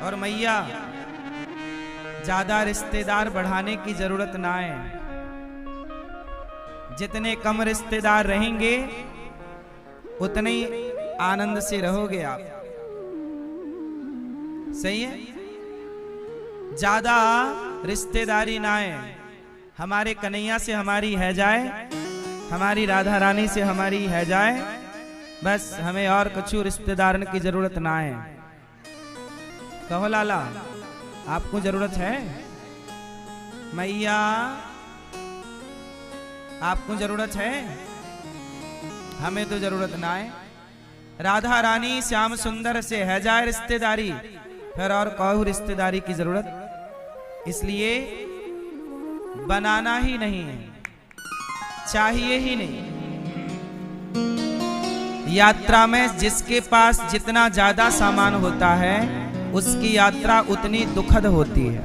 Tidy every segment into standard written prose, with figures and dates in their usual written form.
और मैया ज्यादा रिश्तेदार बढ़ाने की जरूरत ना है। जितने कम रिश्तेदार रहेंगे उतने ही आनंद से रहोगे आप। सही है, ज्यादा रिश्तेदारी ना है। हमारे कन्हैया से हमारी है जाए, हमारी राधा रानी से हमारी है जाए, बस हमें और कुछ रिश्तेदारन की जरूरत ना है। कहो लाला, आपको जरूरत है? मैया आपको जरूरत है? हमें तो जरूरत ना है। राधा रानी श्याम सुंदर से है जाए रिश्तेदारी, फिर और कहूँ रिश्तेदारी की जरूरत। इसलिए बनाना ही नहीं है, चाहिए ही नहीं। यात्रा में जिसके पास जितना ज्यादा सामान होता है उसकी यात्रा उतनी दुखद होती है,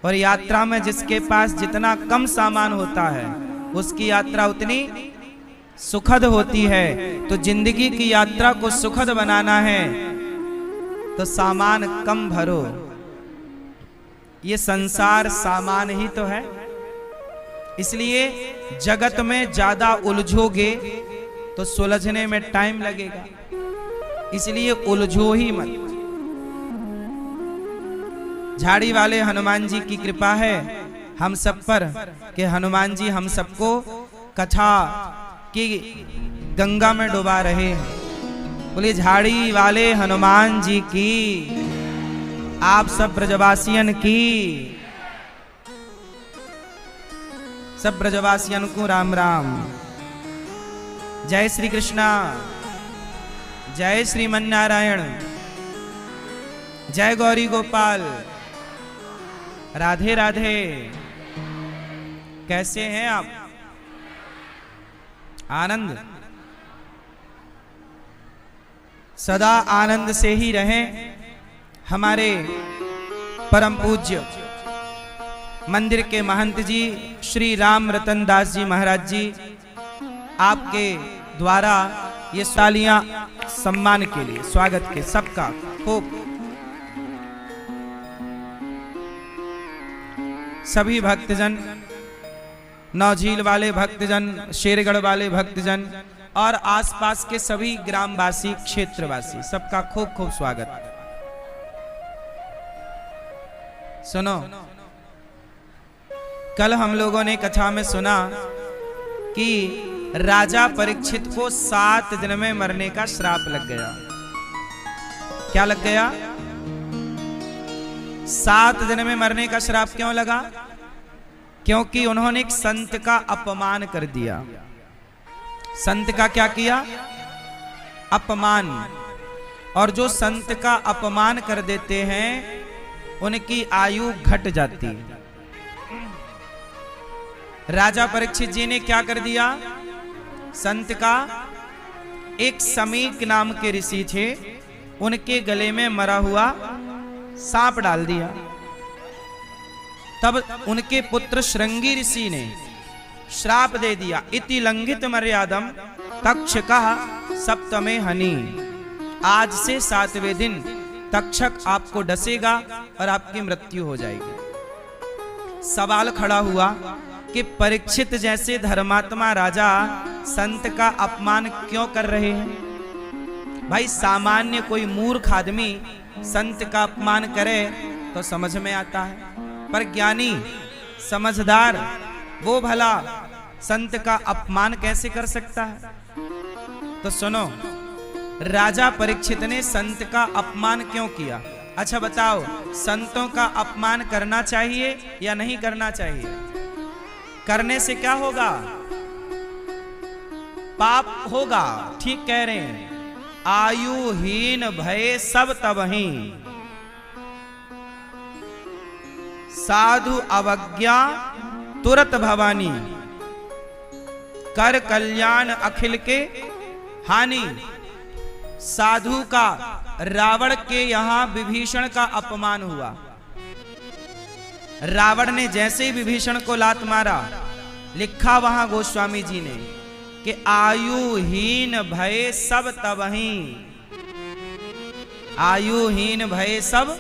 और यात्रा में जिसके पास जितना कम सामान होता है उसकी यात्रा उतनी सुखद होती है। तो जिंदगी की यात्रा को सुखद बनाना है तो सामान कम भरो। ये संसार सामान ही तो है, इसलिए जगत में ज्यादा उलझोगे तो सुलझने में टाइम लगेगा, इसलिए उलझो ही मत। झाड़ी वाले हनुमान जी की कृपा है हम सब पर कि हनुमान जी हम सबको कथा की गंगा में डुबा रहे हैं। बोले झाड़ी वाले हनुमान जी की, आप सब ब्रजवासियन की, सब ब्रजवासियन को राम राम। जय श्री कृष्णा, जय श्रीमन नारायण, जय गौरी गोपाल, राधे राधे। कैसे हैं आप? आनंद, सदा आनंद से ही रहें। हमारे परम पूज्य मंदिर के महंत जी श्री राम रतन दास जी महाराज जी, आपके द्वारा ये तालियां सम्मान के लिए, स्वागत के सबका खूब। सभी भक्तजन, नौझील वाले भक्तजन, शेरगढ़ वाले भक्तजन और आसपास के सभी ग्रामवासी, क्षेत्रवासी, सबका खूब खूब स्वागत। सुनो, कल हम लोगों ने कथा में सुना कि राजा परीक्षित को 7 दिन में मरने का श्राप लग गया। क्या लग गया? 7 दिन में मरने का श्राप क्यों लगा? क्योंकि उन्होंने एक संत का अपमान कर दिया। संत का क्या किया? अपमान। और जो संत का अपमान कर देते हैं उनकी आयु घट जाती है। राजा परीक्षित जी ने क्या कर दिया? संत का, एक समीक नाम के ऋषि थे, उनके गले में मरा हुआ सांप डाल दिया। तब उनके पुत्र श्रृंगी ऋषि ने श्राप दे दिया, इति लंघित मर्यादम तक्षकः सप्तमे हनि। आज से 7वें दिन तक्षक आपको डसेगा और आपकी मृत्यु हो जाएगी। सवाल खड़ा हुआ कि परीक्षित जैसे धर्मात्मा राजा संत का अपमान क्यों कर रहे हैं? भाई सामान्य कोई मूर्ख आदमी संत का अपमान करे तो समझ में आता है, पर ज्ञानी समझदार वो भला संत का अपमान कैसे कर सकता है? तो सुनो, राजा परीक्षित ने संत का अपमान क्यों किया? अच्छा बताओ, संतों का अपमान करना चाहिए या नहीं करना चाहिए? करने से क्या होगा? पाप होगा। ठीक कह रहे हैं। आयुहीन भय सब तबहि, साधु अवज्ञा तुरत भवानी, कर कल्याण अखिल के हानि। साधु का रावण के यहां विभीषण का अपमान हुआ। रावण ने जैसे ही विभीषण को लात मारा, लिखा वहां गोस्वामी जी ने कि आयुहीन भय सब तबहि, आयुहीन भय सब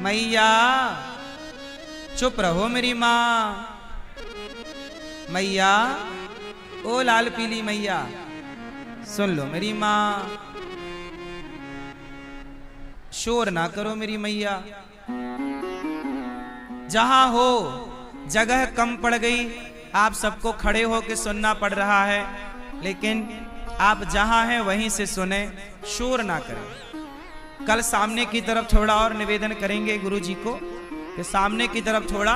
मैया चुप रहो मेरी माँ। मैया ओ लाल पीली मैया सुन लो मेरी माँ, शोर ना करो मेरी मैया। जहां हो जगह कम पड़ गई, आप सबको खड़े होकर सुनना पड़ रहा है, लेकिन आप जहां हैं वहीं से सुने, शोर ना करें। कल सामने की तरफ थोड़ा और निवेदन करेंगे गुरु जी को कि सामने की तरफ थोड़ा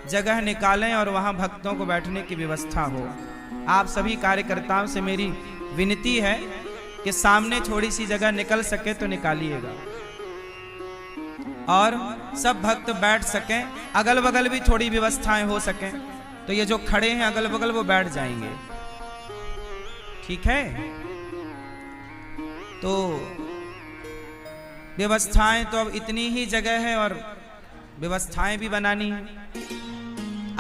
जगह निकालें और वहां भक्तों को बैठने की व्यवस्था हो। आप सभी कार्यकर्ताओं से मेरी विनती है कि सामने थोड़ी सी जगह निकल सके तो निकालिएगा और सब भक्त बैठ सकें। अगल बगल भी थोड़ी व्यवस्थाएं हो सकें तो ये जो खड़े हैं अगल बगल वो बैठ जाएंगे, ठीक है। तो व्यवस्थाएं तो अब इतनी ही जगह है और व्यवस्थाएं भी बनानी है।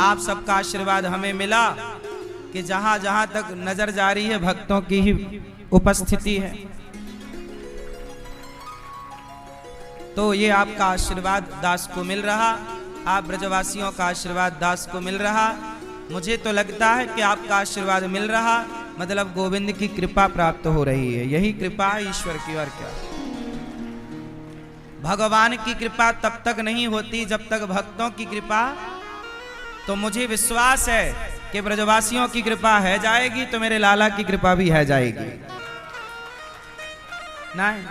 आप सबका आशीर्वाद हमें मिला कि जहां जहां तक नजर जा रही है भक्तों की ही उपस्थिति है, तो ये आपका आशीर्वाद दास को मिल रहा, आप ब्रजवासियों का आशीर्वाद दास को मिल रहा। मुझे तो लगता है कि आपका आशीर्वाद मिल रहा मतलब गोविंद की कृपा प्राप्त हो रही है। यही कृपा है ईश्वर की, और क्या। भगवान की कृपा तब तक नहीं होती जब तक भक्तों की कृपा। तो मुझे विश्वास है कि ब्रजवासियों की कृपा है जाएगी तो मेरे लाला की कृपा भी है जाएगी। नहीं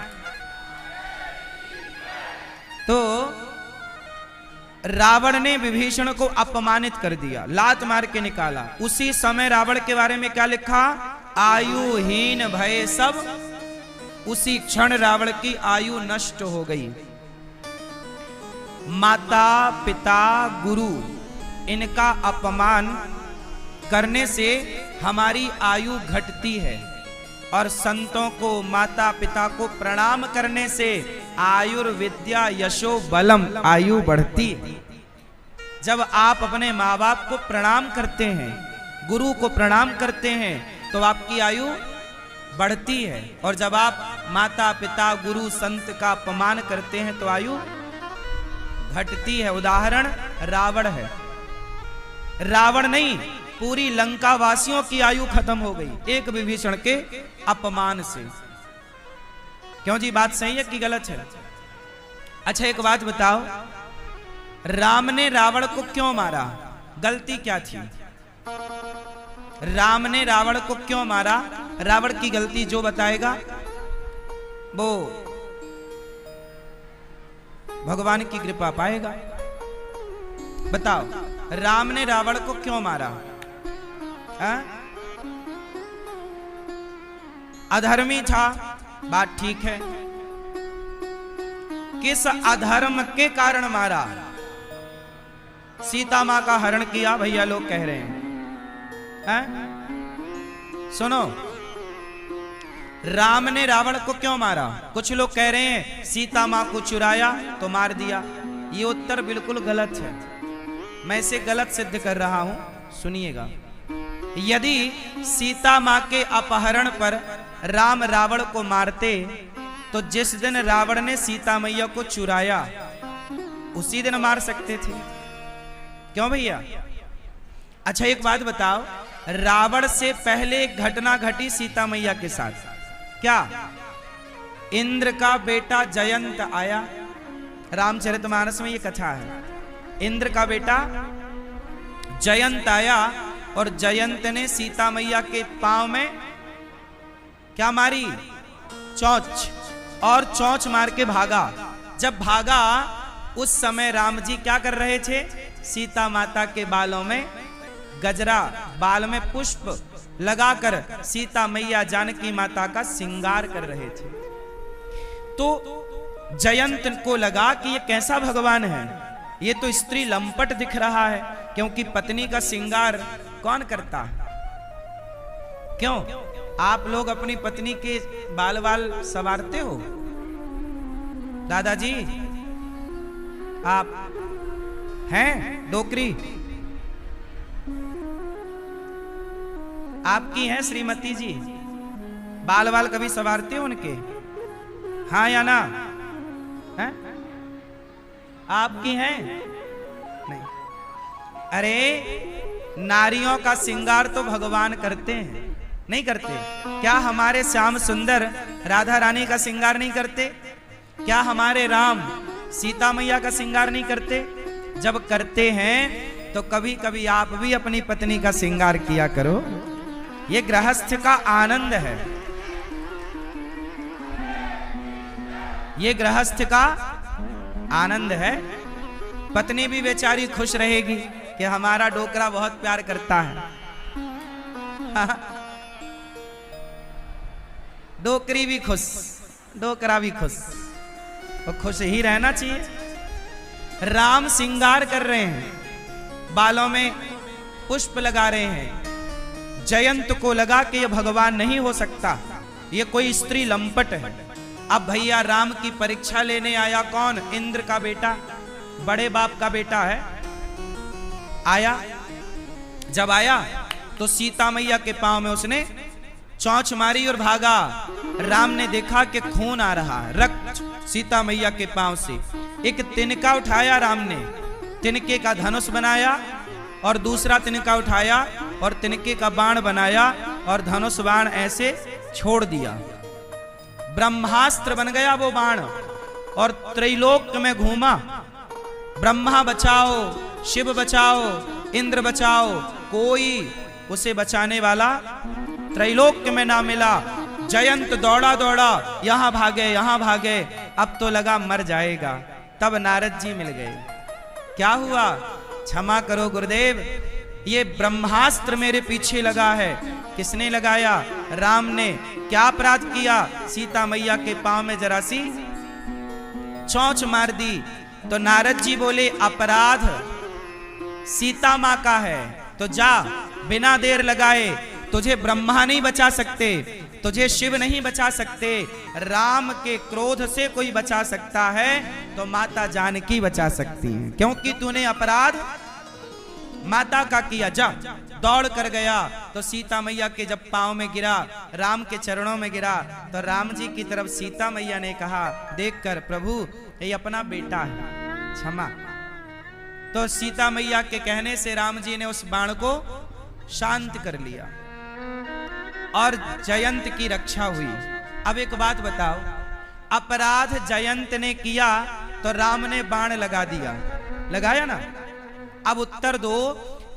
तो रावण ने विभीषण को अपमानित कर दिया, लात मार के निकाला। उसी समय रावण के बारे में क्या लिखा? आयुहीन भय सब। उसी क्षण रावण की आयु नष्ट हो गई। माता पिता गुरु इनका अपमान करने से हमारी आयु घटती है और संतों को माता पिता को प्रणाम करने से आयुर्विद्या यशो बलम आयु बढ़ती। जब आप अपने माँ बाप को प्रणाम करते हैं, गुरु को प्रणाम करते हैं तो आपकी आयु बढ़ती है, और जब आप माता पिता गुरु संत का अपमान करते हैं तो आयु घटती है। उदाहरण रावण है। रावण नहीं, पूरी लंका वासियों की आयु खत्म हो गई एक विभीषण के अपमान से। क्यों जी, बात सही है कि गलत है? अच्छा एक बात बताओ, राम ने रावण को क्यों मारा? गलती क्या थी? राम ने रावण को क्यों मारा? रावण की गलती जो बताएगा वो भगवान की कृपा पाएगा। बताओ, राम ने रावण को क्यों मारा? अधर्मी था, बात ठीक है। किस अधर्म के कारण मारा? सीता मां का हरण किया, भैया लोग कह रहे हैं। सुनो, राम ने रावण को क्यों मारा? कुछ लोग कह रहे हैं सीता मां को चुराया तो मार दिया। ये उत्तर बिल्कुल गलत है। मैं इसे गलत सिद्ध कर रहा हूं, सुनिएगा। यदि सीता मां के अपहरण पर राम रावण को मारते तो जिस दिन रावण ने सीता मैया को चुराया उसी दिन मार सकते थे। क्यों भैया? अच्छा एक बात बताओ, रावण से पहले एक घटना घटी सीता मैया के साथ। क्या? इंद्र का बेटा जयंत आया। रामचरितमानस में ये कथा है। इंद्र का बेटा जयंत आया और जयंत ने सीता मैया के पांव में क्या मारी? चोंच। और चोंच मार के भागा। जब भागा उस समय राम जी क्या कर रहे थे? सीता माता के बालों में गजरा, बाल में पुष्प लगाकर सीता मैया जानकी माता का श्रृंगार कर रहे थे। तो जयंत को लगा कि ये कैसा भगवान है, ये तो स्त्री लंपट दिख रहा है, क्योंकि पत्नी का श्रृंगार कौन करता है? क्यों? आप लोग अपनी पत्नी के बाल बाल संवारते हो? दादाजी आप हैं डोकरी? आपकी हैं श्रीमती जी? बाल बाल कभी संवारते हो उनके? हाँ या ना? है? आपकी हैं? नहीं। अरे नारियों का श्रृंगार तो भगवान करते हैं, नहीं करते? क्या हमारे श्याम सुंदर राधा रानी का श्रृंगार नहीं करते? क्या हमारे राम सीता मैया का श्रृंगार नहीं करते? जब करते हैं तो कभी कभी आप भी अपनी पत्नी का श्रृंगार किया करो। ये गृहस्थ का आनंद है, ये गृहस्थ का आनंद है। पत्नी भी बेचारी खुश रहेगी कि हमारा डोकरा बहुत प्यार करता है। डोकरी भी खुश, डोकरा भी खुश, तो खुश ही रहना चाहिए। राम श्रृंगार कर रहे हैं, बालों में पुष्प लगा रहे हैं। जयंत को लगा कि यह भगवान नहीं हो सकता, ये कोई स्त्री लंपट है। अब भैया राम की परीक्षा लेने आया कौन? इंद्र का बेटा, बड़े बाप का बेटा है। आया, जब आया तो सीता मैया के पांव में उसने चोंच मारी और भागा। राम ने देखा कि खून आ रहा है, रक्त सीता मैया के पांव से। एक तिनका उठाया राम ने, तिनके का धनुष बनाया और दूसरा तिनका उठाया और तिनके का बाण बनाया और धनुष बाण ऐसे छोड़ दिया। ब्रह्मास्त्र बन गया वो बाण और त्रैलोक में घूमा। ब्रह्मा बचाओ, शिव बचाओ, इंद्र बचाओ, कोई उसे बचाने वाला त्रैलोक में ना मिला। जयंत दौड़ा दौड़ा, यहां भागे यहां भागे, अब तो लगा मर जाएगा। तब नारद जी मिल गए। क्या हुआ? क्षमा करो गुरुदेव, ये ब्रह्मास्त्र मेरे पीछे लगा है। किसने लगाया? राम ने। क्या अपराध किया? सीता मैया के पांव में जरा सी चोंच मार दी। तो नारद जी बोले अपराध सीता मां का है, तो जा, बिना देर लगाए। तुझे ब्रह्मा नहीं बचा सकते, तुझे शिव नहीं बचा सकते। राम के क्रोध से कोई बचा सकता है तो माता जानकी बचा सकती है, क्योंकि तूने अपराध माता का किया। जा, दौड़ कर गया तो सीता मैया के जब पांव में गिरा, राम के चरणों में गिरा, तो राम जी की तरफ सीता मैया ने कहा, देखकर प्रभु ये अपना बेटा है, क्षमा। तो सीता मैया के कहने से राम जी ने उस बाण को शांत कर लिया और जयंत की रक्षा हुई। अब एक बात बताओ, अपराध जयंत ने किया तो राम ने बाण लगा दिया, लगाया ना? अब उत्तर दो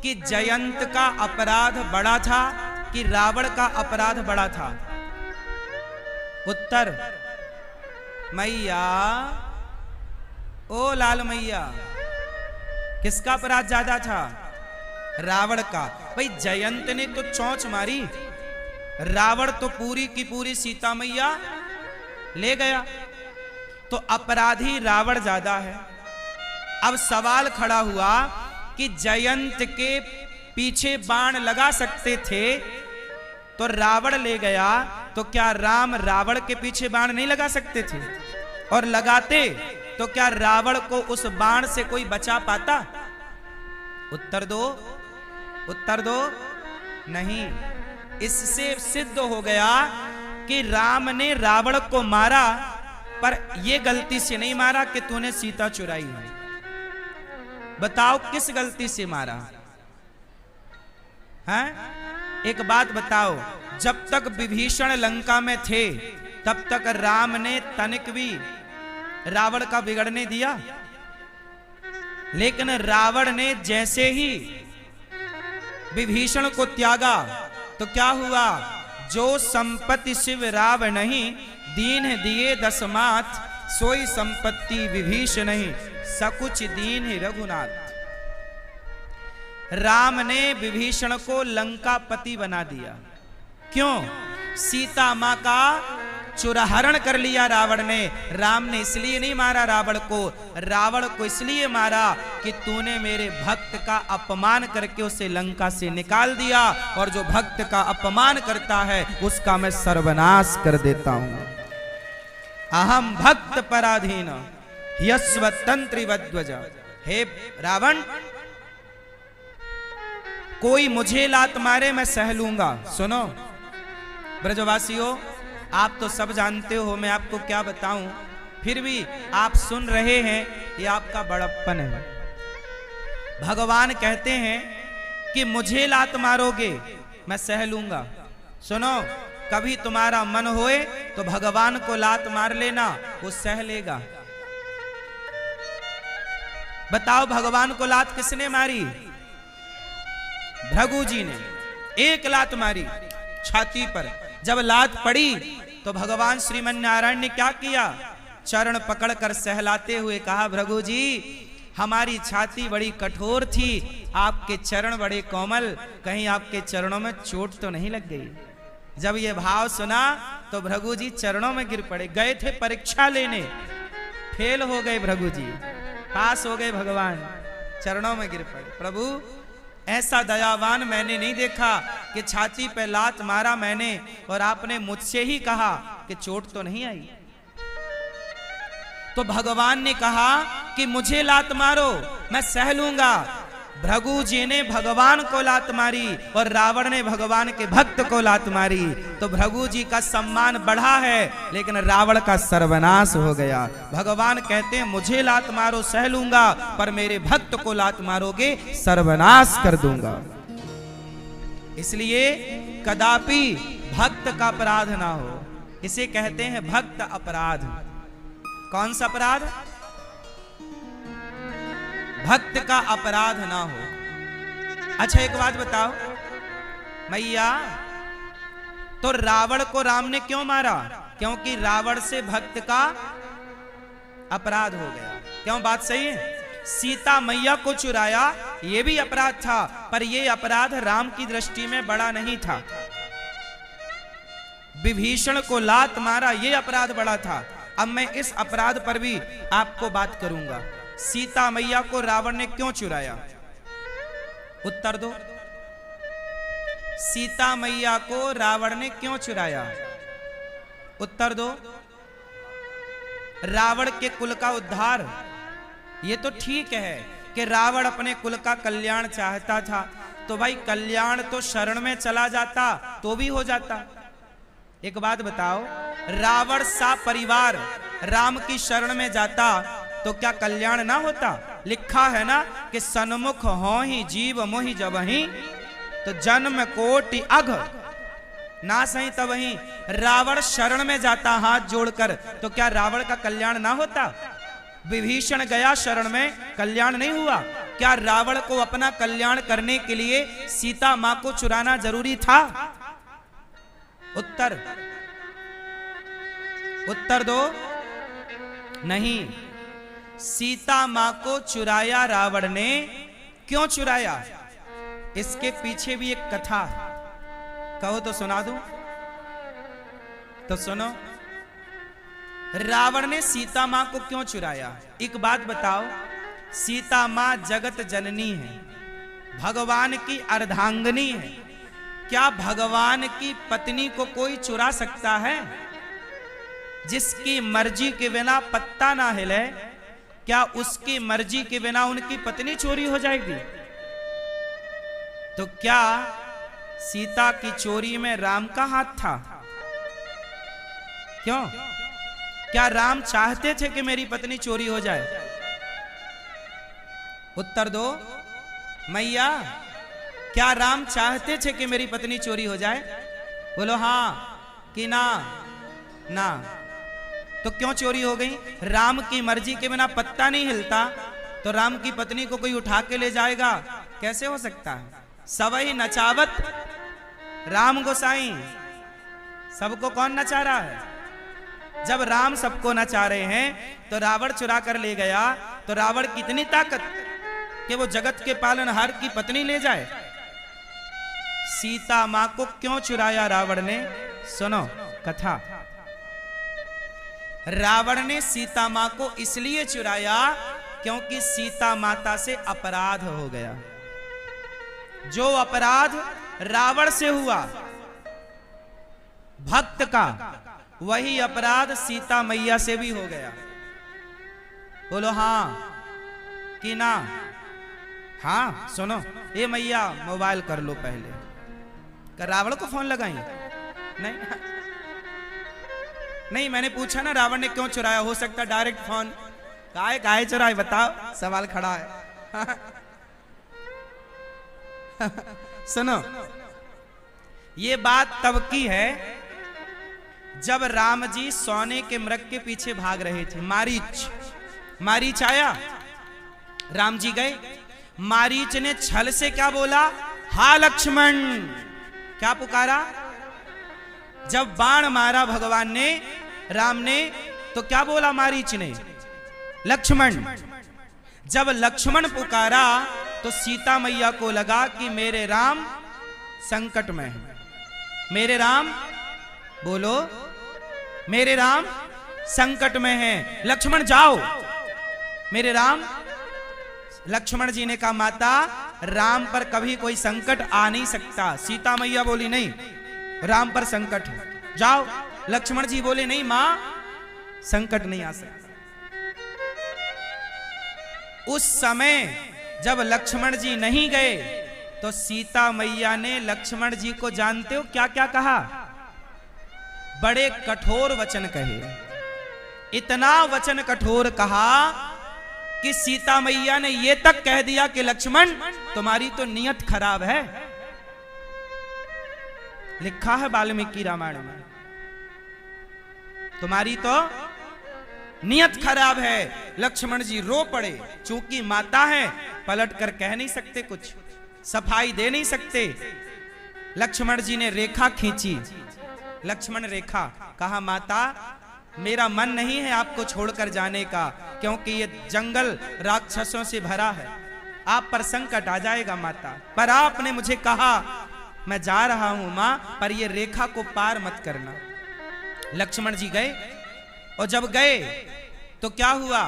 कि जयंत का अपराध बड़ा था कि रावण का अपराध बड़ा था? उत्तर मैया, ओ लाल मैया, किसका अपराध ज्यादा था? रावण का। भाई जयंत ने तो चोंच मारी, रावण तो पूरी की पूरी सीता मैया ले गया, तो अपराधी रावण ज्यादा है। अब सवाल खड़ा हुआ कि जयंत के पीछे बाण लगा सकते थे तो रावण ले गया, तो क्या राम रावण के पीछे बाण नहीं लगा सकते थे? और लगाते तो क्या रावण को उस बाण से कोई बचा पाता? उत्तर दो, उत्तर दो। नहीं। इससे सिद्ध हो गया कि राम ने रावण को मारा, पर यह गलती से नहीं मारा कि तूने सीता चुराई है। बताओ किस गलती से मारा है? एक बात बताओ, जब तक विभीषण लंका में थे तब तक राम ने तनिक भी रावण का बिगड़ने दिया? लेकिन रावण ने जैसे ही विभीषण को त्यागा तो क्या हुआ? जो संपत्ति शिव राव नहीं, दीन दिए दसमात, सोई संपत्ति विभीषण नहीं, सकुच दीन रघुनाथ। राम ने विभीषण को लंकापति बना दिया। क्यों? सीता मां का चुरहरण कर लिया रावण ने। राम ने इसलिए नहीं मारा रावण को, रावण को इसलिए मारा कि तूने मेरे भक्त का अपमान करके उसे लंका से निकाल दिया, और जो भक्त का अपमान करता है उसका मैं सर्वनाश कर देता हूं। अहम भक्त पराधीन यस्वतंत्रिवध्वज। हे रावण, कोई मुझे लात मारे मैं सह लूंगा। सुनो ब्रजवासियों, आप तो सब जानते हो, मैं आपको क्या बताऊं। फिर भी आप सुन रहे हैं, ये आपका बड़प्पन है। भगवान कहते हैं कि मुझे लात मारोगे मैं सह लूंगा। सुनो, कभी तुम्हारा मन होए तो भगवान को लात मार लेना, वो सह लेगा। बताओ भगवान को लात किसने मारी? भृगु जी ने एक लात मारी छाती पर। जब लात पड़ी तो भगवान श्रीमन नारायण ने क्या किया? चरण पकड़कर सहलाते हुए कहा, भृगु जी हमारी छाती बड़ी कठोर थी, आपके चरण बड़े कोमल, कहीं आपके चरणों में चोट तो नहीं लग गई? जब ये भाव सुना तो भृगु जी चरणों में गिर पड़े। गए थे परीक्षा लेने, फेल हो गए भृगु जी, पास हो गए भगवान, चरणों में गिर पड़े। प्रभु ऐसा दयावान मैंने नहीं देखा कि छाती पे लात मारा मैंने और आपने मुझसे ही कहा कि चोट तो नहीं आई। तो भगवान ने कहा कि मुझे लात मारो मैं सह लूंगा। भृगु जी ने भगवान को लात मारी और रावण ने भगवान के भक्त को लात मारी। तो भृगु जी का सम्मान बढ़ा है, लेकिन रावण का सर्वनाश हो गया। भगवान कहते हैं मुझे लात मारो सह लूंगा, पर मेरे भक्त को लात मारोगे सर्वनाश कर दूंगा। इसलिए कदापि भक्त का अपराध ना हो, इसे कहते हैं भक्त अपराध। कौन सा अपराध? भक्त का अपराध ना हो। अच्छा एक बात बताओ मैया, तो रावण को राम ने क्यों मारा? क्योंकि रावण से भक्त का अपराध हो गया। क्यों? बात सही है। सीता मैया को चुराया, यह भी अपराध था, पर यह अपराध राम की दृष्टि में बड़ा नहीं था। विभीषण को लात मारा, यह अपराध बड़ा था। अब मैं इस अपराध पर भी आपको बात करूंगा। सीता मैया को रावण ने क्यों चुराया? उत्तर दो। सीता मैया को रावण ने क्यों चुराया? उत्तर दो। रावण के कुल का उद्धार, ये तो ठीक है कि रावण अपने कुल का कल्याण चाहता था, तो भाई कल्याण तो शरण में चला जाता तो भी हो जाता। एक बात बताओ, रावण सा परिवार राम की शरण में जाता तो क्या कल्याण ना होता? लिखा है ना कि सन्मुख हो ही जीव मोहि जबहि, तो जन्म कोटि अघ ना सही तबहि। रावण शरण में जाता हाथ जोड़कर, तो क्या रावण का कल्याण ना होता? विभीषण गया शरण में, कल्याण नहीं हुआ। क्या रावण को अपना कल्याण करने के लिए सीता मां को चुराना जरूरी था? उत्तर दो। नहीं। सीता मां को चुराया रावण ने, क्यों चुराया? इसके पीछे भी एक कथा है, कहो तो सुना दूं? तो सुनो। रावण ने सीता मां को क्यों चुराया? एक बात बताओ, सीता मां जगत जननी है, भगवान की अर्धांगिनी है। क्या भगवान की पत्नी को कोई चुरा सकता है? जिसकी मर्जी के बिना पत्ता ना हिले, क्या उसकी मर्जी के बिना उनकी पत्नी चोरी हो जाएगी? तो क्या सीता की चोरी में राम का हाथ था? क्यों? क्या राम चाहते थे कि मेरी पत्नी चोरी हो जाए? उत्तर दो मैया, क्या राम चाहते थे कि मेरी पत्नी चोरी हो जाए? बोलो हाँ कि ना? ना। तो क्यों चोरी हो गई? राम की मर्जी के बिना पत्ता नहीं हिलता, तो राम की पत्नी को कोई उठा के ले जाएगा? कैसे हो सकता है? सबई नचावत राम गोसाई, सबको कौन नचा रहा है? जब राम सबको नचा रहे हैं तो रावण चुरा कर ले गया, तो रावण की इतनी ताकत कि वो जगत के पालनहार की पत्नी ले जाए। सीता मां को क्यों चुराया रावण ने? सुनो कथा। रावण ने सीता मां को इसलिए चुराया क्योंकि सीता माता से अपराध हो गया। जो अपराध रावण से हुआ भक्त का, वही अपराध सीता मैया से भी हो गया। बोलो हाँ कि ना? हाँ। सुनो, ये मैया मोबाइल कर लो पहले। कर रावण को फोन लगाई? नहीं। नहीं, मैंने पूछा ना रावण ने क्यों चुराया, हो सकता डायरेक्ट फोन, काहे चुराए बताओ, सवाल खड़ा है। सुनो, ये बात तब की है जब राम जी सोने के मृग के पीछे भाग रहे थे। मारीच आया, राम जी गए, मारीच ने छल से क्या बोला, हा लक्ष्मण, क्या पुकारा। जब बाण मारा भगवान ने, राम ने, तो क्या बोला मारीच ने, लक्ष्मण। जब लक्ष्मण पुकारा तो सीता मैया को लगा कि मेरे राम संकट में है। मेरे राम, बोलो, मेरे राम संकट में है, लक्ष्मण जाओ। मेरे राम, लक्ष्मण जी ने कहा माता, राम पर कभी कोई संकट आ नहीं सकता। सीता मैया बोली नहीं, राम पर संकट है, जाओ। लक्ष्मण जी बोले नहीं मां, संकट नहीं आ सकता। उस समय जब लक्ष्मण जी नहीं गए तो सीता मैया ने लक्ष्मण जी को जानते हो क्या क्या कहा, बड़े कठोर वचन कहे। इतना वचन कठोर कहा कि सीता मैया ने यह तक कह दिया कि लक्ष्मण तुम्हारी तो नियत खराब है। लिखा है वाल्मीकि रामायण में, तुम्हारी तो नियत खराब है। लक्ष्मण जी रो पड़े, चूंकि माता है पलट कर कह नहीं सकते, कुछ सफाई दे नहीं सकते। लक्ष्मण जी ने रेखा खींची, लक्ष्मण रेखा, कहा माता मेरा मन नहीं है आपको छोड़कर जाने का, क्योंकि ये जंगल राक्षसों से भरा है, आप पर संकट आ जाएगा माता, पर आपने मुझे कहा मैं जा रहा हूं मां, पर ये रेखा को पार मत करना। लक्ष्मण जी गए, और जब गए तो क्या हुआ,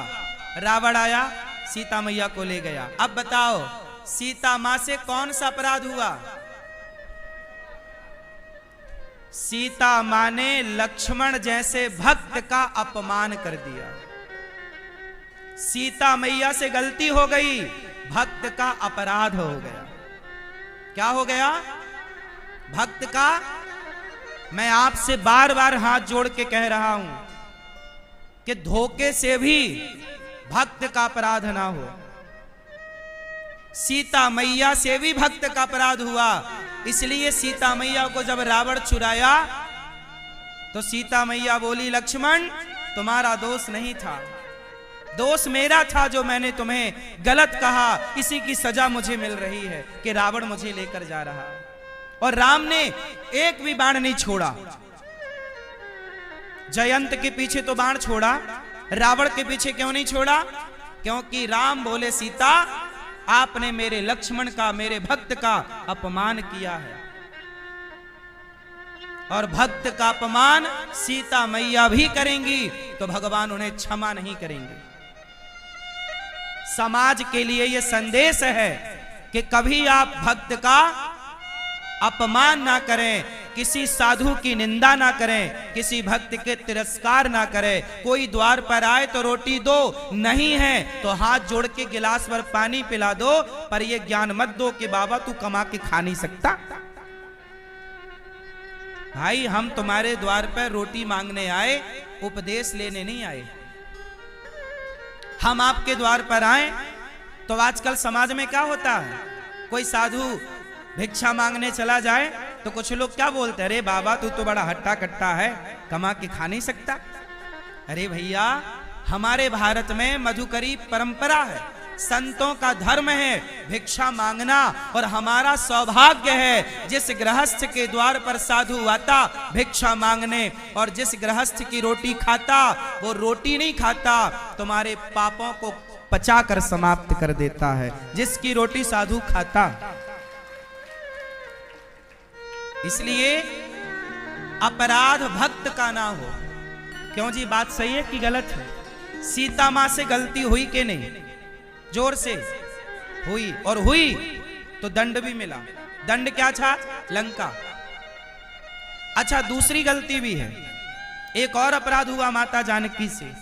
रावण आया, सीता मैया को ले गया। अब बताओ सीता मां से कौन सा अपराध हुआ। सीता मां ने लक्ष्मण जैसे भक्त का अपमान कर दिया। सीता मैया से गलती हो गई, भक्त का अपराध हो गया। क्या हो गया, भक्त का। मैं आपसे बार बार हाथ जोड़ के कह रहा हूं कि धोखे से भी भक्त का अपराध ना हो। सीता मैया से भी भक्त का अपराध हुआ, इसलिए सीता मैया को जब रावण चुराया तो सीता मैया बोली लक्ष्मण तुम्हारा दोष नहीं था, दोष मेरा था जो मैंने तुम्हें गलत कहा, इसी की सजा मुझे मिल रही है कि रावण मुझे लेकर जा रहा है। और राम ने एक भी बाण नहीं छोड़ा। जयंत के पीछे तो बाण छोड़ा, रावण के पीछे क्यों नहीं छोड़ा, क्योंकि राम बोले सीता आपने मेरे लक्ष्मण का, मेरे भक्त का अपमान किया है, और भक्त का अपमान सीता मैया भी करेंगी तो भगवान उन्हें क्षमा नहीं करेंगे। समाज के लिए यह संदेश है कि कभी आप भक्त का अपमान ना करें, किसी साधु की निंदा ना करें, किसी भक्त के तिरस्कार ना करें। कोई द्वार पर आए तो रोटी दो, नहीं है तो हाथ जोड़ के गिलास भर पानी पिला दो, पर यह ज्ञान मत दो कि बाबा तू कमा के खा नहीं सकता। भाई हम तुम्हारे द्वार पर रोटी मांगने आए, उपदेश लेने नहीं आए। हम आपके द्वार पर आए तो आजकल समाज में क्या होता है, कोई साधु भिक्षा मांगने चला जाए तो कुछ लोग क्या बोलते हैं, अरे बाबा तू तो बड़ा हट्टा कट्टा है, कमा के खा नहीं सकता। अरे भैया हमारे भारत में मधुकरी परंपरा है, संतों का धर्म है भिक्षा मांगना, और हमारा सौभाग्य है जिस गृहस्थ के द्वार पर साधु आता भिक्षा मांगने, और जिस गृहस्थ की रोटी खाता वो रोटी नहीं खाता, तुम्हारे पापों को पचा कर समाप्त कर देता है, जिसकी रोटी साधु खाता। इसलिए अपराध भक्त का ना हो। क्यों जी, बात सही है कि गलत है? सीता मां से गलती हुई कि नहीं? जोर से हुई, और हुई तो दंड भी मिला। दंड क्या था? लंका। अच्छा दूसरी गलती भी है, एक और अपराध हुआ माता जानकी से।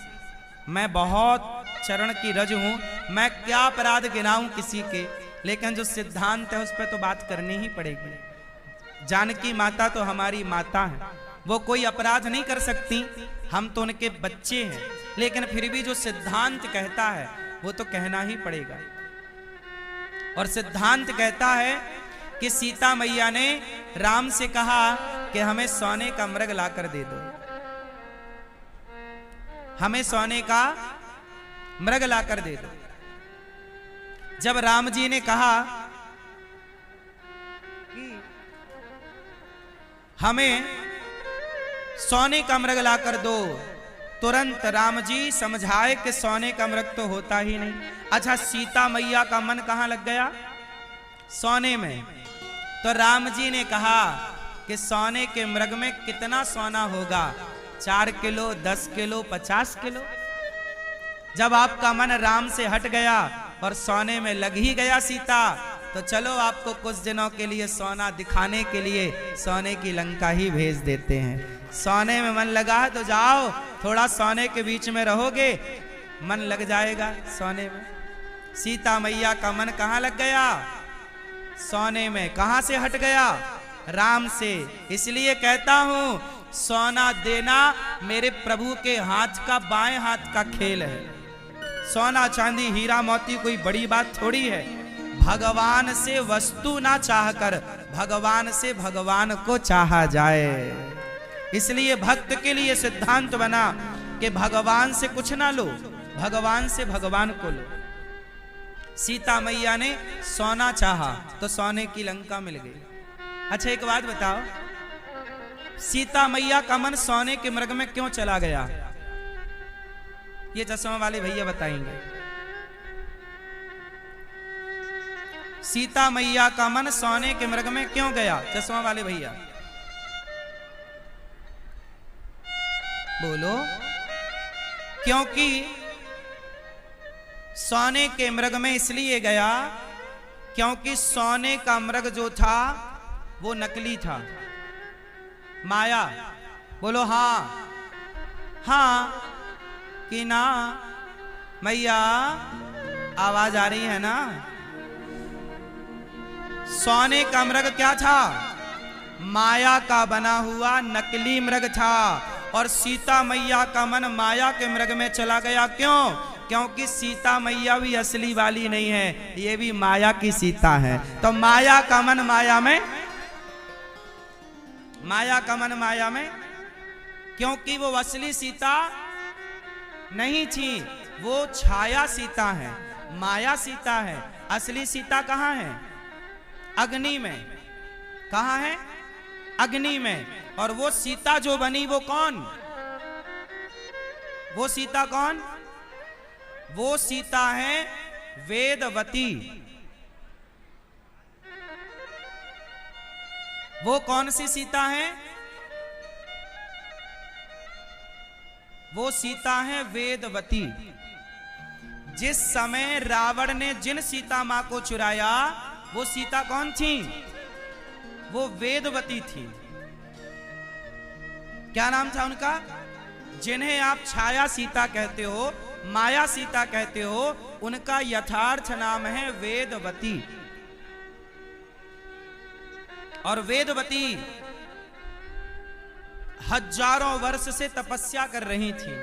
मैं बहुत चरण की रज हूं, मैं क्या अपराध गिनाऊं किसी के, लेकिन जो सिद्धांत है उस पर तो बात करनी ही पड़ेगी। जानकी माता तो हमारी माता है, वो कोई अपराध नहीं कर सकती, हम तो उनके बच्चे हैं, लेकिन फिर भी जो सिद्धांत कहता है वो तो कहना ही पड़ेगा। और सिद्धांत कहता है कि सीता मैया ने राम से कहा कि हमें सोने का मृग लाकर दे दो, हमें सोने का मृग लाकर दे दो। जब राम जी ने कहा कि हमें सोने का मृग लाकर दो, तुरंत राम जी समझाए कि सोने का मृग तो होता ही नहीं। अच्छा, सीता मैया का मन कहां लग गया? सोने में। तो राम जी ने कहा कि सोने के मृग में कितना सोना होगा? 4 किलो, 10 किलो, 50 किलो। जब आपका मन राम से हट गया और सोने में लग ही गया सीता, तो चलो आपको कुछ दिनों के लिए सोना दिखाने के लिए सोने की लंका ही भेज देते हैं। सोने में मन लगा है तो जाओ, थोड़ा सोने के बीच में रहोगे, मन लग जाएगा सोने में। सीता मैया का मन कहाँ लग गया? सोने में। कहां से हट गया? राम से। इसलिए कहता हूं, सोना देना मेरे प्रभु के हाथ का, बाएं हाथ का खेल है। सोना चांदी हीरा मोती कोई बड़ी बात थोड़ी है। भगवान से वस्तु ना चाहकर भगवान से भगवान को चाहा जाए। इसलिए भक्त के लिए सिद्धांत बना कि भगवान से कुछ ना लो, भगवान से भगवान को लो। सीता मैया ने सोना चाहा तो सोने की लंका मिल गई। अच्छा, एक बात बताओ, सीता मैया का मन सोने के मृग में क्यों चला गया? ये चश्मा वाले भैया बताएंगे। सीता मैया का मन सोने के मृग में क्यों गया? चश्मा वाले भैया बोलो। क्योंकि सोने के मृग में इसलिए गया क्योंकि सोने का मृग जो था वो नकली था, माया। बोलो हाँ हाँ कि ना? मैया आवाज आ रही है ना? सोने का मृग क्या था? माया का बना हुआ नकली मृग था। और सीता मैया का मन माया के मृग में चला गया। क्यों? क्योंकि सीता मैया भी असली वाली नहीं है, ये भी माया की सीता है। तो माया का मन माया में, माया का मन माया में, क्योंकि वो असली सीता नहीं थी, वो छाया सीता है, माया सीता है। असली सीता कहाँ है? अग्नि में। कहाँ है? अग्नि में। और वो सीता जो बनी वो कौन? वो सीता कौन? वो सीता है वेदवती। वो कौन सी सीता है? वो सीता है वेदवती। जिस समय रावण ने जिन सीता मां को चुराया वो सीता कौन थी? वो वेदवती थी। क्या नाम था उनका? जिन्हें आप छाया सीता कहते हो, माया सीता कहते हो, उनका यथार्थ नाम है वेदवती। और वेदवती हजारों वर्ष से तपस्या कर रही थी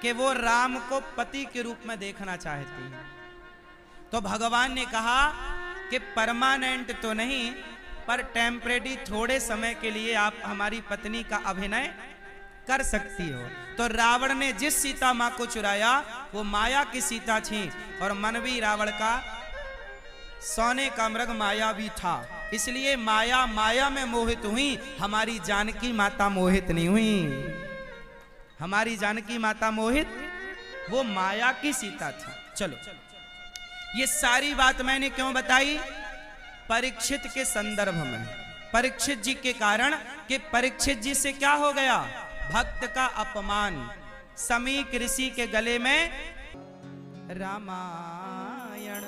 कि वो राम को पति के रूप में देखना चाहती हैं। तो भगवान ने कहा कि परमानेंट तो नहीं पर टेम्परेरी, थोड़े समय के लिए आप हमारी पत्नी का अभिनय कर सकती हो। तो रावण ने जिस सीता मां को चुराया वो माया की सीता थी और मन भी रावण का सोने का मृग माया भी था। इसलिए माया माया में मोहित हुई, हमारी जानकी माता मोहित नहीं हुई। हमारी जानकी माता मोहित वो माया की सीता थी। चलो, ये सारी बात मैंने क्यों बताई? परीक्षित के संदर्भ में, परीक्षित जी के कारण कि परीक्षित जी से क्या हो गया? भक्त का अपमान। समीक ऋषि के गले में रामायण,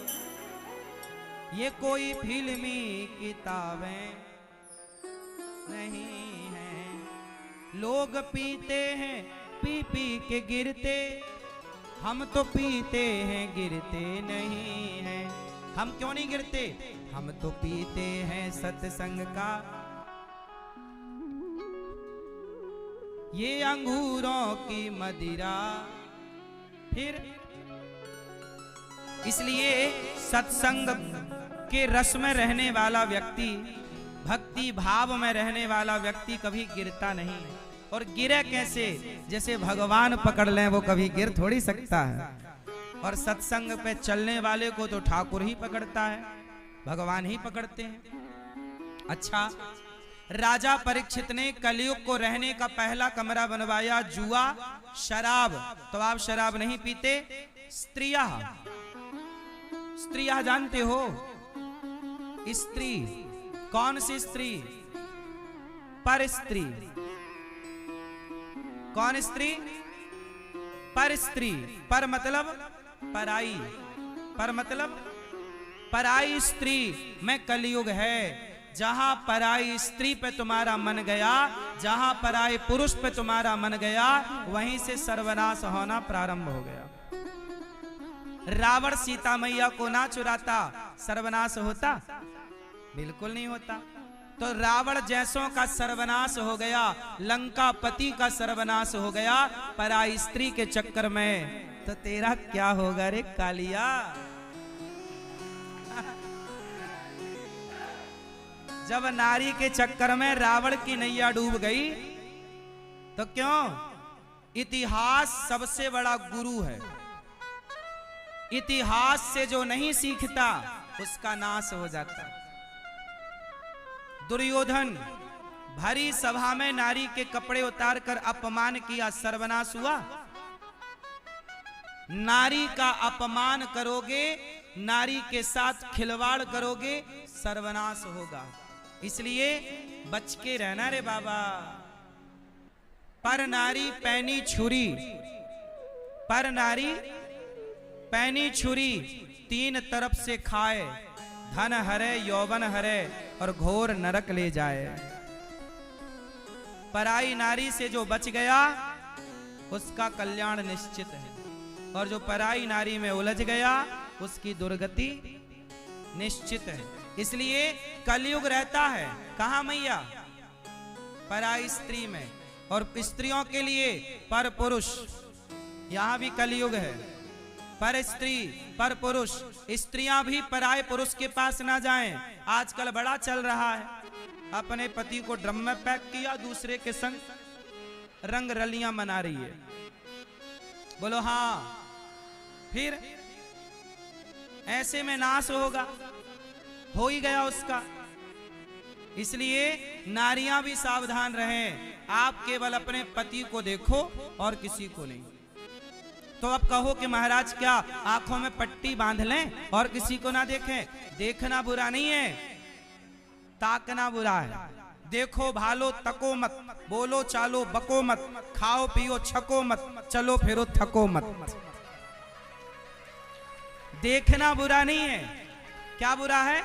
ये कोई फिल्मी किताबें नहीं है। लोग पीते हैं पी पी के गिरते, हम तो पीते हैं गिरते नहीं हैं। हम क्यों नहीं गिरते? हम तो पीते हैं सत्संग का ये अंगूरों की मदिरा। फिर इसलिए सत्संग के रस में रहने वाला व्यक्ति, भक्ति भाव में रहने वाला व्यक्ति कभी गिरता नहीं। और गिरे कैसे? जैसे भगवान पकड़ लें, वो कभी गिर थोड़ी सकता है। और सत्संग पे चलने वाले को तो ठाकुर ही पकड़ता है, भगवान ही पकड़ते हैं। अच्छा, राजा परीक्षित ने कलयुग को रहने का पहला कमरा बनवाया, जुआ, शराब। तो आप शराब नहीं पीते? स्त्रियां, स्त्रियां जानते हो? स्त्री, कौन सी स्त्री? पर स्त्री। कौन स्त्री? पर स्त्री। पर मतलब पराई, पर मतलब पराई स्त्री में कलयुग है। जहां पराई स्त्री पे तुम्हारा मन गया, जहां पराई पुरुष पे तुम्हारा मन गया, वहीं से सर्वनाश होना प्रारंभ हो गया। रावण सीता मैया को ना चुराता, सर्वनाश होता? बिल्कुल नहीं होता। तो रावण जैसों का सर्वनाश हो गया, लंका पति का सर्वनाश हो गया पराई स्त्री के चक्कर में। तो तेरा क्या होगा रे कालिया? जब नारी के चक्कर में रावण की नैया डूब गई, तो क्यों? इतिहास सबसे बड़ा गुरु है। इतिहास से जो नहीं सीखता उसका नाश हो जाता। दुर्योधन भरी सभा में नारी के कपड़े उतारकर अपमान किया, सर्वनाश हुआ। नारी का अपमान करोगे, नारी के साथ खिलवाड़ करोगे, सर्वनाश होगा। इसलिए बच के रहना रे बाबा। पर नारी पैनी छुरी, पर नारी पैनी छुरी, तीन तरफ से खाए, धन हरे, यौवन हरे और घोर नरक ले जाए। पराई नारी से जो बच गया उसका कल्याण निश्चित है, और जो पराई नारी में उलझ गया उसकी दुर्गति निश्चित है। इसलिए कलयुग रहता है कहां मैया? पराई स्त्री में। और स्त्रियों के लिए पर पुरुष, यहां भी कलयुग है। पर स्त्री, पर पुरुष। स्त्रियां भी पराये पुरुष के पास ना जाएं। आजकल बड़ा चल रहा है, अपने पति को ड्रम में पैक किया, दूसरे के संग रंग रलियां मना रही है। बोलो हाँ। फिर ऐसे में नाश होगा, हो ही गया उसका। इसलिए नारियां भी सावधान रहें। आप केवल अपने पति को देखो और किसी को नहीं। तो अब कहो कि महाराज क्या आंखों में पट्टी बांध लें और किसी को ना देखें? देखना बुरा नहीं है, ताकना बुरा है। देखो भालो तको मत, बोलो चालो बको मत, खाओ पियो छको मत, चलो फिरो थको मत। देखना बुरा नहीं है, क्या बुरा है?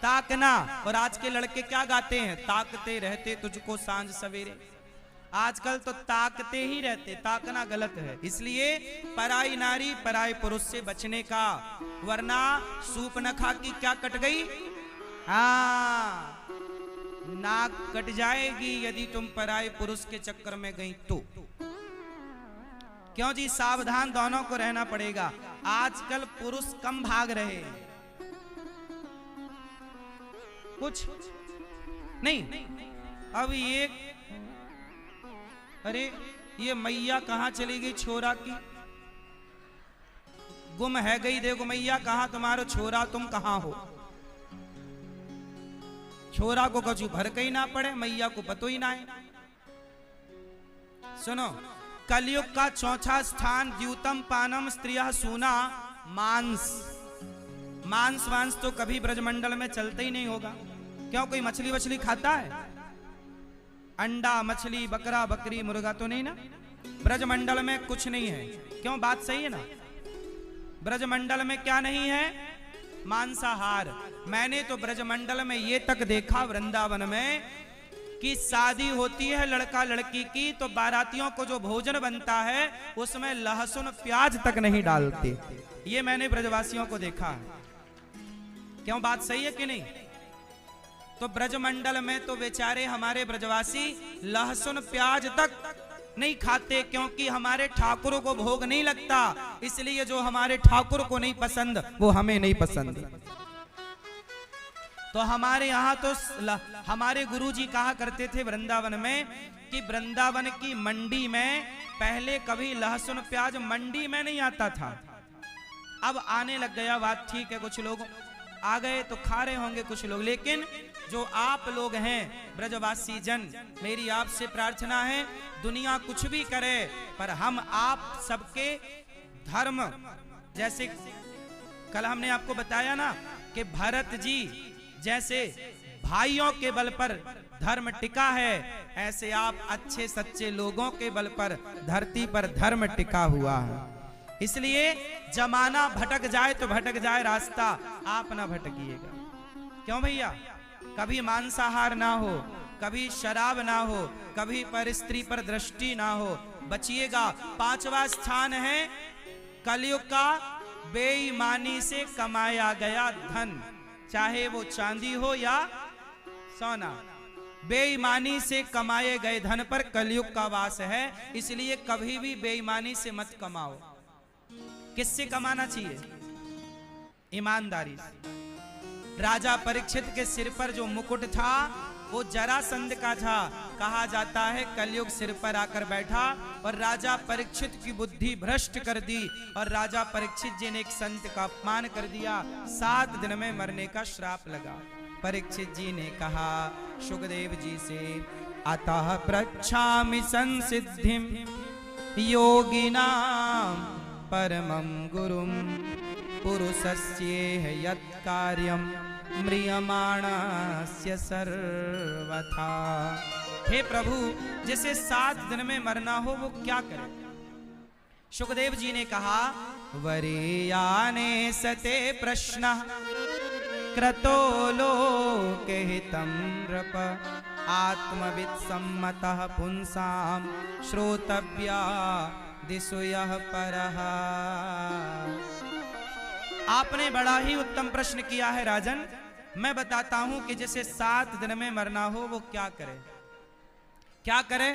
ताकना। और आज के लड़के क्या गाते हैं? ताकते रहते तुझको सांझ सवेरे। आजकल तो ताकते ही रहते, ताकना गलत है। इसलिए पराई नारी पराई पुरुष से बचने का, वरना सूपनखा की क्या कट गई? हाँ, नाक कट जाएगी यदि तुम पराई पुरुष के चक्कर में गई तो। क्यों जी? सावधान दोनों को रहना पड़ेगा। आजकल पुरुष कम भाग रहे, कुछ नहीं। अब ये, अरे ये मैया कहां चली गई छोरा की? गुम है गई, देखो मैया कहां तुम्हारा छोरा, तुम कहां हो? छोरा को कछु भर कहीं ना पड़े, मैया को पतो ही ना है। सुनो, कलयुग का चौथा स्थान, द्यूतम पानम स्त्रियः सूना, मांस। मांस वांस तो कभी ब्रजमंडल में चलता ही नहीं होगा। क्यों? कोई मछली वछली खाता है? अंडा, मछली, बकरा, बकरी, मुर्गा तो नहीं ना। ब्रजमंडल में कुछ नहीं है। क्यों? बात सही है ना। ब्रजमंडल में क्या नहीं है? मांसाहार। मैंने तो ब्रजमंडल में ये तक देखा, वृंदावन में, कि शादी होती है लड़का लड़की की, तो बारातियों को जो भोजन बनता है उसमें लहसुन प्याज तक नहीं डालते। ये मैंने ब्रजवासियों को देखा है। क्यों? बात सही है कि नहीं? तो ब्रजमंडल में तो बेचारे हमारे ब्रजवासी लहसुन प्याज तक नहीं खाते, क्योंकि हमारे ठाकुर को भोग नहीं लगता। इसलिए जो हमारे ठाकुर को नहीं पसंद वो हमें नहीं पसंद। तो हमारे यहाँ तो हमारे गुरुजी कहा करते थे वृंदावन में कि वृंदावन की मंडी में पहले कभी लहसुन प्याज मंडी में नहीं आता था, अब आने लग गया। बात ठीक है, कुछ लोग आ गए तो खा रहे होंगे कुछ लोग, लेकिन जो आप लोग हैं ब्रजवासी जन, मेरी आपसे प्रार्थना है, दुनिया कुछ भी करे पर हम आप सबके धर्म, जैसे कल हमने आपको बताया ना कि भरत जी जैसे भाइयों के बल पर धर्म टिका है, ऐसे आप अच्छे सच्चे लोगों के बल पर धरती पर धर्म टिका हुआ है। इसलिए जमाना भटक जाए तो भटक जाए, रास्ता आप ना भटकिएगा। क्यों भैया? कभी मांसाहार ना हो, कभी शराब ना हो, कभी पर स्त्री पर दृष्टि ना हो, बचिएगा। 5वां स्थान है कलयुग का बेईमानी से कमाया गया धन, चाहे वो चांदी हो या सोना, बेईमानी से कमाए गए धन पर कलयुग का वास है। इसलिए कभी भी बेईमानी से मत कमाओ। किससे कमाना चाहिए? ईमानदारी से। राजा परीक्षित के सिर पर जो मुकुट था वो जरासंध का था। कहा जाता है कलयुग सिर पर आकर बैठा और राजा परीक्षित की बुद्धि भ्रष्ट कर दी, और राजा परीक्षित जी ने एक संत का अपमान कर दिया। 7 दिन में मरने का श्राप लगा। परीक्षित जी ने कहा सुखदेव जी से, अतः प्रच्छामि संसिद्धिम योगिनां परमं गुरुं पुरुषस्येह यत्कार्यं म्रियमाणस्य सर्वथा। हे प्रभु, जिसे 7 दिन में मरना हो वो क्या करे? सुखदेव जी ने कहा, वरीयाने सते प्रश्न क्रतो लोके हितं नृप आत्मवित् सम्मतः पुंसां श्रोतव्या दिशु यः परः। आपने बड़ा ही उत्तम प्रश्न किया है राजन। मैं बताता हूं कि जिसे 7 दिन में मरना हो वो क्या करे। क्या करे?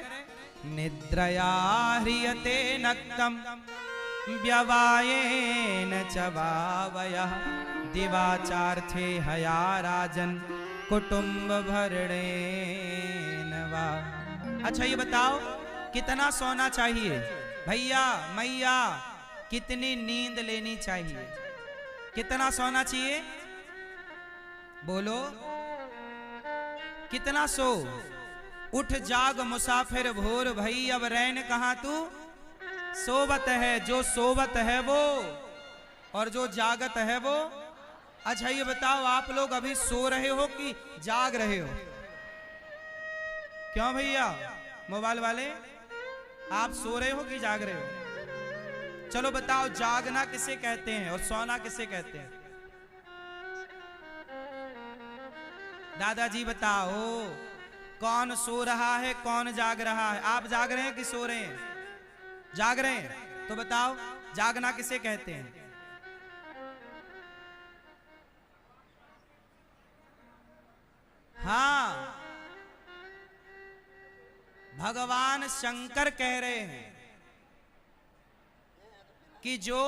निद्रया ह्रियते नक्तम व्यवायेन च वावयः दिवाचार्थे हया राजन कुटुंब भरणेन वा। अच्छा ये बताओ कितना सोना चाहिए भैया मैया? कितनी नींद लेनी चाहिए? कितना सोना चाहिए? बोलो कितना सो? उठ जाग मुसाफिर भोर भई, अब रैन कहां तू सोवत है। जो सोवत है वो और जो जागत है वो। अच्छा ये बताओ आप लोग अभी सो रहे हो कि जाग रहे हो? क्यों भैया मोबाइल वाले, आप सो रहे हो कि जाग रहे हो? चलो बताओ जागना किसे कहते हैं और सोना किसे कहते हैं? दादाजी बताओ कौन सो रहा है कौन जाग रहा है? आप जाग रहे हैं कि सो रहे हैं? जाग रहे हैं। तो बताओ जागना किसे कहते हैं? हाँ, भगवान शंकर कह रहे हैं कि जो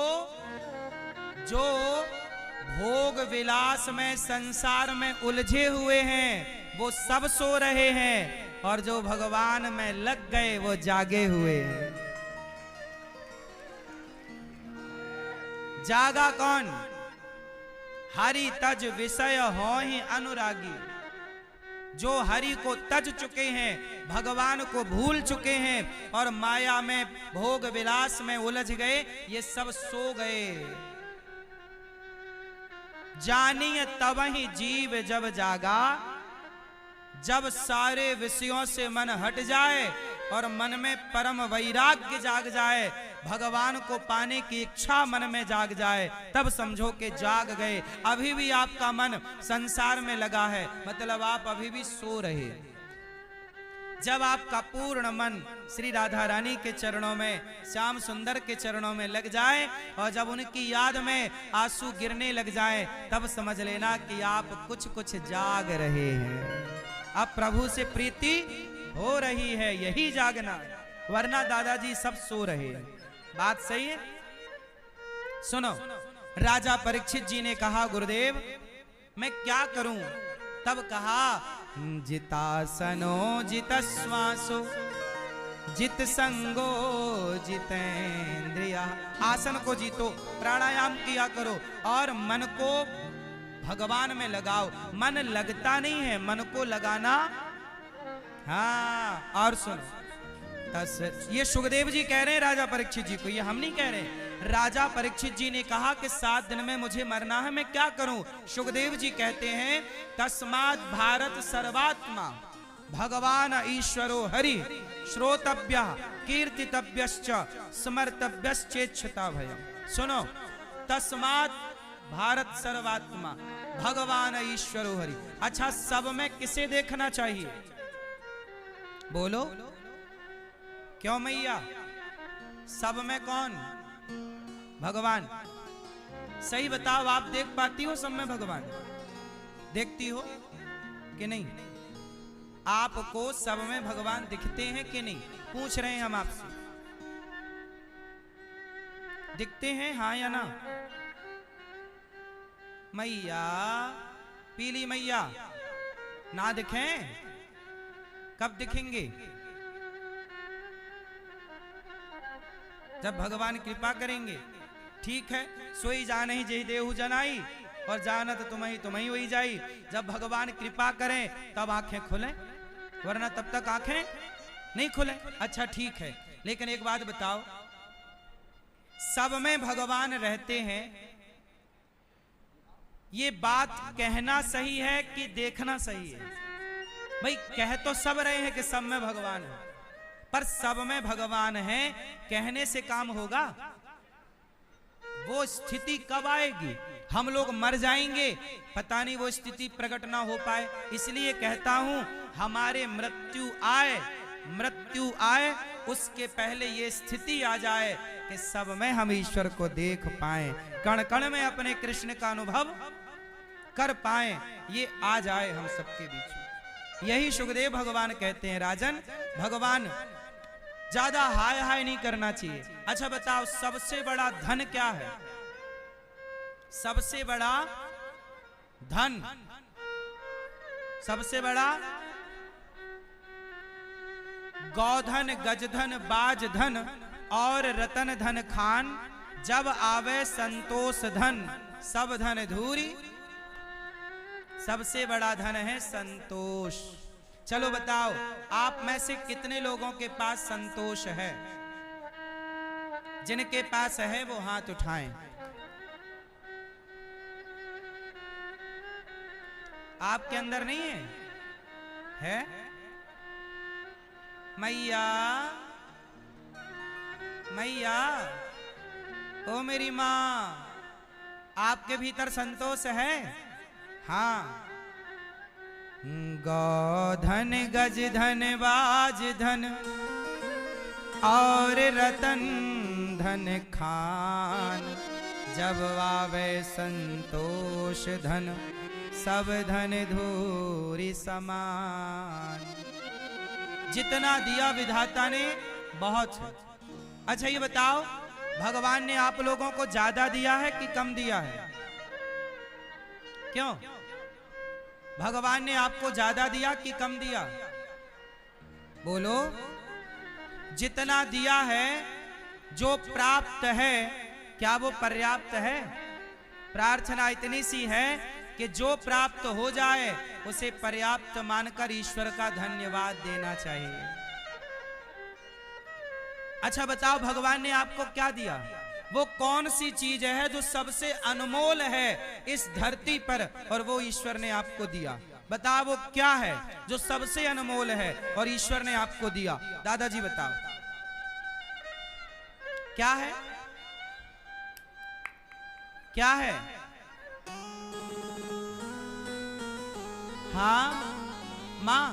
भोग विलास में संसार में उलझे हुए हैं वो सब सो रहे हैं, और जो भगवान में लग गए वो जागे हुए हैं। जागा कौन? हरि तज विषय हो ही अनुरागी। जो हरि को तज चुके हैं, भगवान को भूल चुके हैं और माया में भोग विलास में उलझ गए, ये सब सो गए। जानिए तब ही जीव जब जागा, जब सारे विषयों से मन हट जाए और मन में परम वैराग्य जाग जाए, भगवान को पाने की इच्छा मन में जाग जाए, तब समझो कि जाग गए। अभी भी आपका मन संसार में लगा है, मतलब आप अभी भी सो रहे। जब आपका पूर्ण मन श्री राधा रानी के चरणों में, श्याम सुंदर के चरणों में लग जाए और जब उनकी याद में आंसू गिरने लग जाए, तब समझ लेना कि आप कुछ कुछ जाग रहे हैं। अब प्रभु से प्रीति हो रही है, यही जागना, वरना दादाजी सब सो रहे हैं। बात सही है? सुनो, राजा परीक्षित जी ने कहा, गुरुदेव मैं क्या करूं? तब कहा, जितासनो जित श्वासो जित संगो जितेंद्रिया। आसन को जीतो, प्राणायाम किया करो और मन को भगवान में लगाओ। मन लगता नहीं है, मन को लगाना। हाँ, और सुनो, ये सुखदेव जी कह रहे हैं राजा परीक्षित जी को, ये हम नहीं कह रहे। राजा परीक्षित जी ने कहा कि 7 दिन में मुझे मरना है, मैं क्या करूं? सुखदेव जी कहते हैं, तस्मात् भारत सर्वात्मा भगवान ईश्वरो हरि श्रोतव्य कीर्तितव्यश्च स्मर्तव्यश्चेच्छता भयम्। सुनो, तस्मात् भारत सर्वात्मा भगवान ईश्वरो हरि। अच्छा, सब में किसे देखना चाहिए? बोलो क्यों मैया? सब में कौन? भगवान। सही बताओ, आप देख पाती हो सब में भगवान? देखती हो कि नहीं? आपको सब में भगवान दिखते हैं कि नहीं? पूछ रहे हैं हम आपसे, दिखते हैं हाँ या ना? मैया, पीली मैया, ना दिखें? कब दिखेंगे? जब भगवान कृपा करेंगे। ठीक है, सोई जाने ही जही देहु जनाई और जानत तुम्हें वही जाई। जब भगवान कृपा करें तब आंखें खुलें, वरना तब तक आंखें नहीं खुलें। अच्छा ठीक है, लेकिन एक बात बताओ, सब में भगवान रहते हैं, ये बात कहना सही है कि देखना सही है? भाई कह तो सब रहे हैं कि सब में भगवान है, पर सब में भगवान है कहने से काम होगा? वो स्थिति कब आएगी? हम लोग मर जाएंगे, पता नहीं वो स्थिति प्रकट ना हो पाए। इसलिए कहता हूं, हमारे मृत्यु आए उसके पहले ये स्थिति आ जाए कि सब में हम ईश्वर को देख पाएं, कण कण में अपने कृष्ण का अनुभव कर पाएं, ये आ जाए हम सबके बीच। यही सुखदेव भगवान कहते हैं, राजन भगवान ज्यादा हाय हाय नहीं करना चाहिए। अच्छा बताओ, सबसे बड़ा धन क्या है? सबसे बड़ा धन, सबसे बड़ा गौधन, गजधन, बाजधन और रतन धन खान। जब आवे संतोष धन, सब धन धूरी। सबसे बड़ा धन है संतोष। चलो बताओ, आप में से कितने लोगों के पास संतोष है? जिनके पास है वो हाथ उठाएं। आपके अंदर नहीं है? है? मैया, मैया, ओ मेरी माँ, आपके भीतर संतोष है? हाँ। गौधन, गजधन, बाजधन और रतन धन खान। जब आवे संतोष धन, सब धन धूरी समान। जितना दिया विधाता ने बहुत है। अच्छा ये बताओ, भगवान ने आप लोगों को ज्यादा दिया है कि कम दिया है? क्यों? भगवान ने आपको ज्यादा दिया कि कम दिया? बोलो। जितना दिया है, जो प्राप्त है, क्या वो पर्याप्त है? प्रार्थना इतनी सी है कि जो प्राप्त हो जाए उसे पर्याप्त मानकर ईश्वर का धन्यवाद देना चाहिए। अच्छा बताओ, भगवान ने आपको क्या दिया? वो कौन सी चीज है जो सबसे अनमोल है इस धरती पर और वो ईश्वर ने आपको दिया? बताओ वो क्या है जो सबसे अनमोल है और ईश्वर ने आपको दिया? दादाजी बताओ क्या है? क्या है? हाँ मां,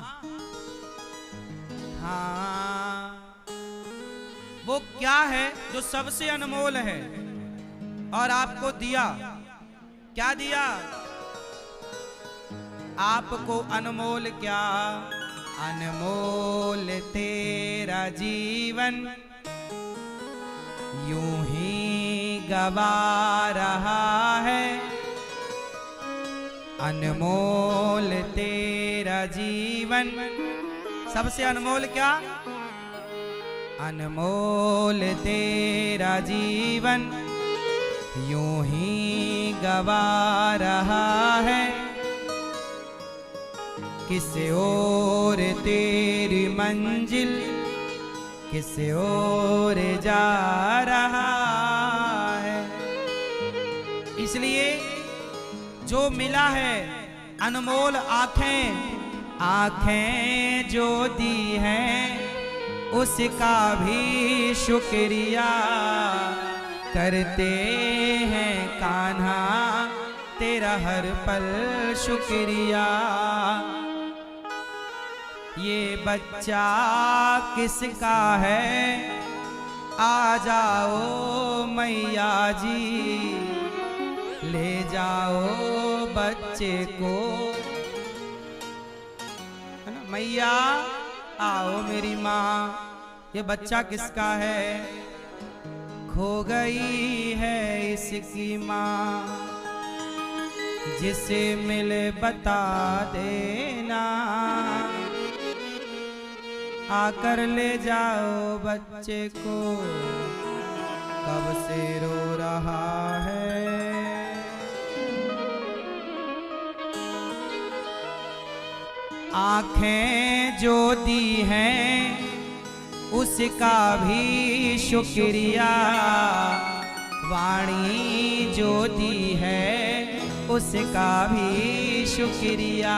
हाँ, वो क्या है जो सबसे अनमोल है और आपको दिया? क्या दिया आपको? अनमोल क्या? अनमोल तेरा जीवन यूं ही गवा रहा है। अनमोल तेरा जीवन, सबसे अनमोल क्या? अनमोल तेरा जीवन यूं ही गवा रहा है। किस ओर तेरी मंजिल, किस ओर जा रहा है। इसलिए जो मिला है अनमोल आंखें, आंखें जो दी हैं उसका भी शुक्रिया करते हैं कान्हा, तेरा हर पल शुक्रिया। ये बच्चा किसका है? आ जाओ मैया जी, ले जाओ बच्चे को, है ना? मैया आओ मेरी माँ, ये बच्चा किसका है? खो गई है इसकी माँ, जिसे मिले बता देना, आकर ले जाओ बच्चे को, कब से रो रहा है। आंखें जो दी हैं उसका भी शुक्रिया, वाणी जो दी है उसका भी शुक्रिया।